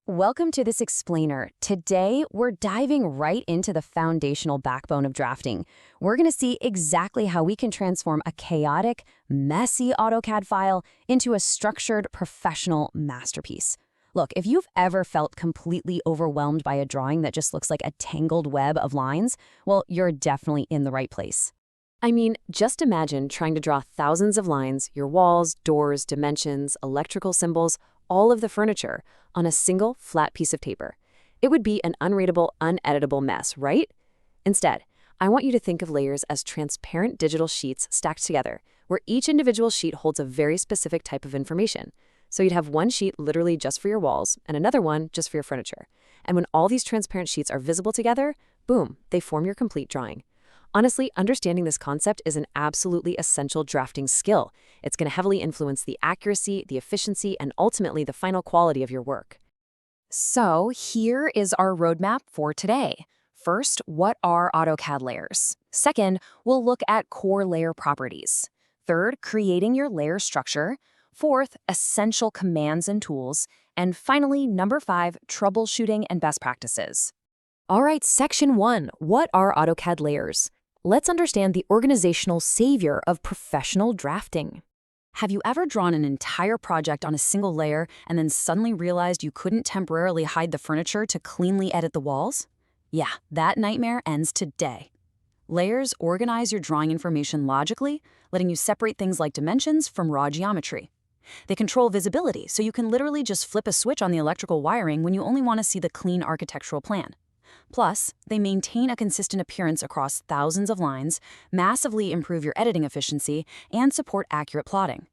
Welcome to this explainer. Today, we're diving right into the foundational backbone of drafting. We're going to see exactly how we can transform a chaotic, messy AutoCAD file into a structured, professional masterpiece. Look, if you've ever felt completely overwhelmed by a drawing that just looks like a tangled web of lines, well, you're definitely in the right place. I mean, just imagine trying to draw thousands of lines, your walls, doors, dimensions, electrical symbols, all of the furniture, on a single flat piece of paper. It would be an unreadable, uneditable mess, right? Instead, I want you to think of layers as transparent digital sheets stacked together, where each individual sheet holds a very specific type of information. So you'd have one sheet literally just for your walls, and another one just for your furniture. And when all these transparent sheets are visible together, boom, they form your complete drawing. Honestly, understanding this concept is an absolutely essential drafting skill. It's going to heavily influence the accuracy, the efficiency, and ultimately the final quality of your work. So here is our roadmap for today. First, what are AutoCAD layers? Second, we'll look at core layer properties. Third, creating your layer structure. Fourth, essential commands and tools. And finally, number 5, troubleshooting and best practices. All right, section 1, what are AutoCAD layers? Let's understand the organizational savior of professional drafting. Have you ever drawn an entire project on a single layer and then suddenly realized you couldn't temporarily hide the furniture to cleanly edit the walls? Yeah, that nightmare ends today. Layers organize your drawing information logically, letting you separate things like dimensions from raw geometry. They control visibility, so you can literally just flip a switch on the electrical wiring when you only want to see the clean architectural plan. Plus, they maintain a consistent appearance across thousands of lines, massively improve your editing efficiency, and support accurate plotting.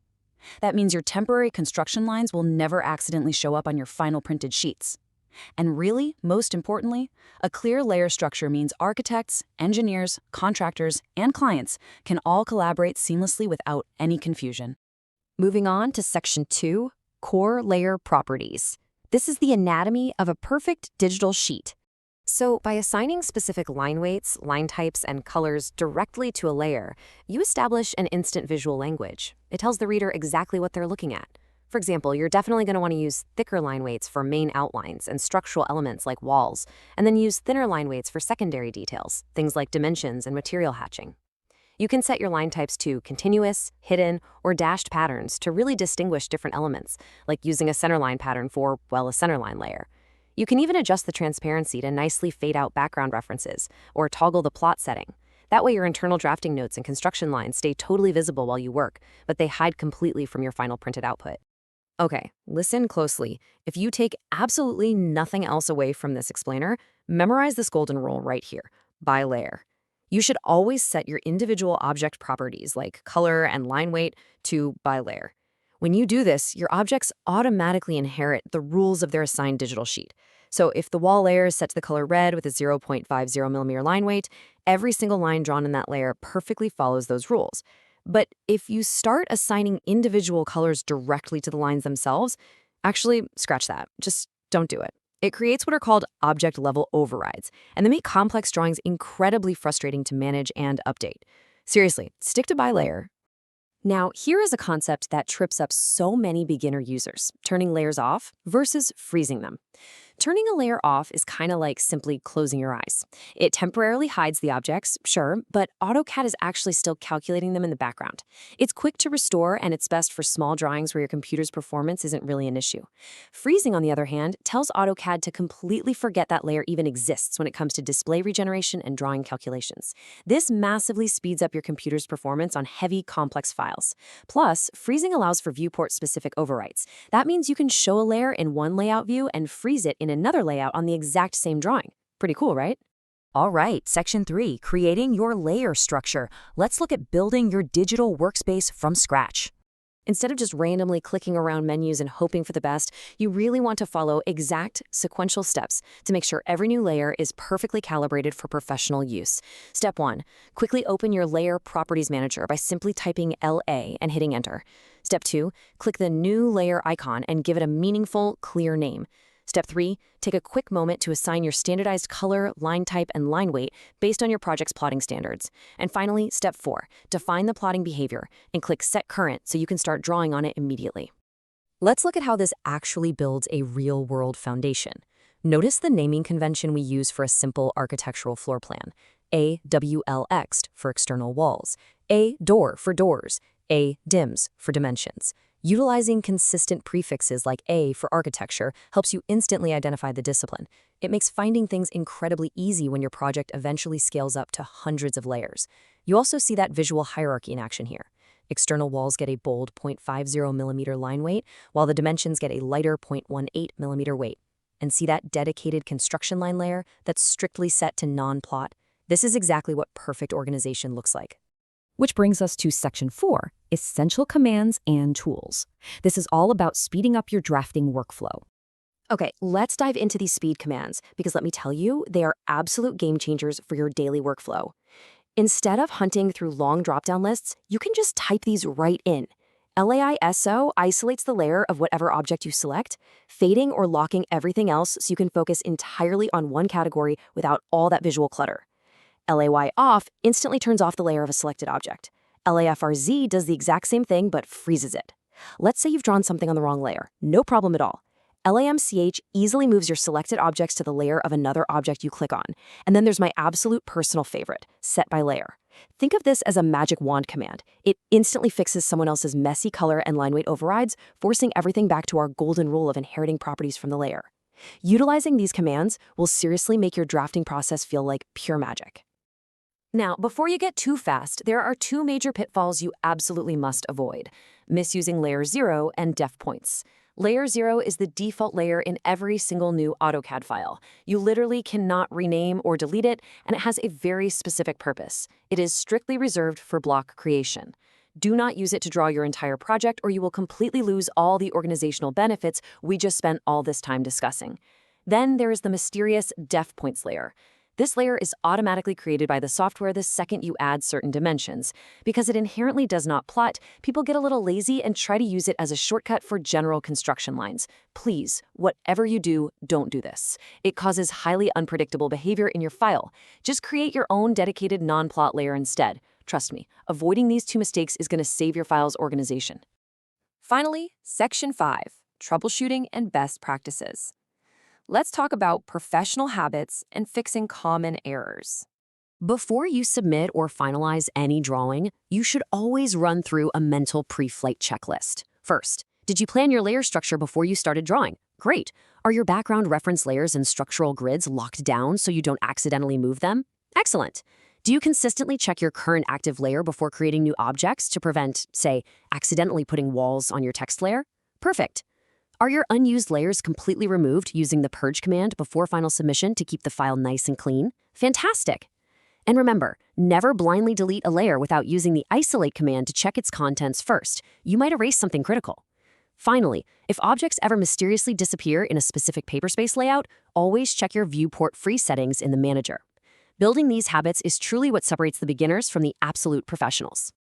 That means your temporary construction lines will never accidentally show up on your final printed sheets. And really, most importantly, a clear layer structure means architects, engineers, contractors, and clients can all collaborate seamlessly without any confusion. Moving on to section 2, core layer properties. This is the anatomy of a perfect digital sheet. So by assigning specific line weights, line types, and colors directly to a layer, you establish an instant visual language. It tells the reader exactly what they're looking at. For example, you're definitely going to want to use thicker line weights for main outlines and structural elements like walls, and then use thinner line weights for secondary details, things like dimensions and material hatching. You can set your line types to continuous, hidden, or dashed patterns to really distinguish different elements, like using a centerline pattern for, well, a centerline layer. You can even adjust the transparency to nicely fade out background references, or toggle the plot setting. That way your internal drafting notes and construction lines stay totally visible while you work, but they hide completely from your final printed output. Okay, listen closely. If you take absolutely nothing else away from this explainer, memorize this golden rule right here, ByLayer. You should always set your individual object properties like color and line weight to ByLayer. When you do this, your objects automatically inherit the rules of their assigned digital sheet. So if the wall layer is set to the color red with a 0.50mm line weight, every single line drawn in that layer perfectly follows those rules. But if you start assigning individual colors directly to the lines themselves, actually, scratch that. Just don't do it. It creates what are called object-level overrides, and they make complex drawings incredibly frustrating to manage and update. Seriously, stick to ByLayer. Now, here is a concept that trips up so many beginner users, turning layers off versus freezing them. Turning a layer off is kind of like simply closing your eyes. It temporarily hides the objects, sure, but AutoCAD is actually still calculating them in the background. It's quick to restore, and it's best for small drawings where your computer's performance isn't really an issue. Freezing, on the other hand, tells AutoCAD to completely forget that layer even exists when it comes to display regeneration and drawing calculations. This massively speeds up your computer's performance on heavy, complex files. Plus, freezing allows for viewport-specific overwrites. That means you can show a layer in one layout view and freeze it in another layout on the exact same drawing. Pretty cool, right? All right, section 3, creating your layer structure. Let's look at building your digital workspace from scratch. Instead of just randomly clicking around menus and hoping for the best, you really want to follow exact sequential steps to make sure every new layer is perfectly calibrated for professional use. Step 1, quickly open your Layer Properties Manager by simply typing LA and hitting Enter. Step 2, click the New Layer icon and give it a meaningful, clear name. Step 3, take a quick moment to assign your standardized color, line type, and line weight based on your project's plotting standards. And finally, Step 4, define the plotting behavior and click Set Current so you can start drawing on it immediately. Let's look at how this actually builds a real-world foundation. Notice the naming convention we use for a simple architectural floor plan. AWLX for external walls, A door for doors, A dims for dimensions. Utilizing consistent prefixes like A for architecture helps you instantly identify the discipline. It makes finding things incredibly easy when your project eventually scales up to hundreds of layers. You also see that visual hierarchy in action here. External walls get a bold 0.50mm line weight, while the dimensions get a lighter 0.18mm weight. And see that dedicated construction line layer that's strictly set to non-plot? This is exactly what perfect organization looks like. Which brings us to Section 4, Essential Commands and Tools. This is all about speeding up your drafting workflow. Okay, let's dive into these speed commands, because let me tell you, they are absolute game changers for your daily workflow. Instead of hunting through long drop-down lists, you can just type these right in. LAISO isolates the layer of whatever object you select, fading or locking everything else so you can focus entirely on one category without all that visual clutter. LAY off instantly turns off the layer of a selected object. LAFRZ does the exact same thing but freezes it. Let's say you've drawn something on the wrong layer. No problem at all. LAMCH easily moves your selected objects to the layer of another object you click on. And then there's my absolute personal favorite, Set by Layer. Think of this as a magic wand command. It instantly fixes someone else's messy color and line weight overrides, forcing everything back to our golden rule of inheriting properties from the layer. Utilizing these commands will seriously make your drafting process feel like pure magic. Now, before you get too fast, there are two major pitfalls you absolutely must avoid: misusing Layer 0 and def points. Layer 0 is the default layer in every single new AutoCAD file. You literally cannot rename or delete it, and it has a very specific purpose. It is strictly reserved for block creation. Do not use it to draw your entire project, or you will completely lose all the organizational benefits we just spent all this time discussing. Then there is the mysterious def points layer. This layer is automatically created by the software the second you add certain dimensions. Because it inherently does not plot, people get a little lazy and try to use it as a shortcut for general construction lines. Please, whatever you do, don't do this. It causes highly unpredictable behavior in your file. Just create your own dedicated non-plot layer instead. Trust me, avoiding these two mistakes is going to save your file's organization. Finally, Section 5, Troubleshooting and Best Practices. Let's talk about professional habits and fixing common errors. Before you submit or finalize any drawing, you should always run through a mental pre-flight checklist. First, did you plan your layer structure before you started drawing? Great. Are your background reference layers and structural grids locked down so you don't accidentally move them? Excellent. Do you consistently check your current active layer before creating new objects to prevent, say, accidentally putting walls on your text layer? Perfect. Are your unused layers completely removed using the purge command before final submission to keep the file nice and clean? Fantastic! And remember, never blindly delete a layer without using the isolate command to check its contents first. You might erase something critical. Finally, if objects ever mysteriously disappear in a specific paperspace layout, always check your viewport free settings in the manager. Building these habits is truly what separates the beginners from the absolute professionals.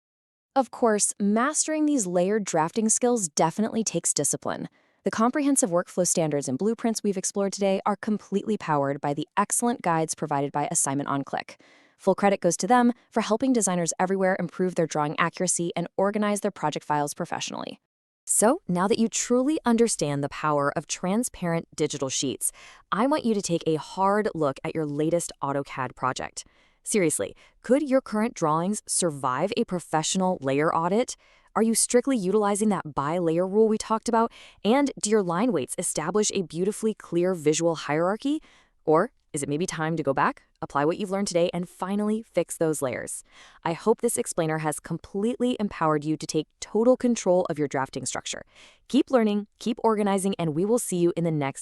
Of course, mastering these layered drafting skills definitely takes discipline. The comprehensive workflow standards and blueprints we've explored today are completely powered by the excellent guides provided by Assignment on Click. Full credit goes to them for helping designers everywhere improve their drawing accuracy and organize their project files professionally. So, now that you truly understand the power of transparent digital sheets, I want you to take a hard look at your latest AutoCAD project. Seriously, could your current drawings survive a professional layer audit? Are you strictly utilizing that ByLayer rule we talked about? And do your line weights establish a beautifully clear visual hierarchy? Or is it maybe time to go back, apply what you've learned today, and finally fix those layers? I hope this explainer has completely empowered you to take total control of your drafting structure. Keep learning, keep organizing, and we will see you in the next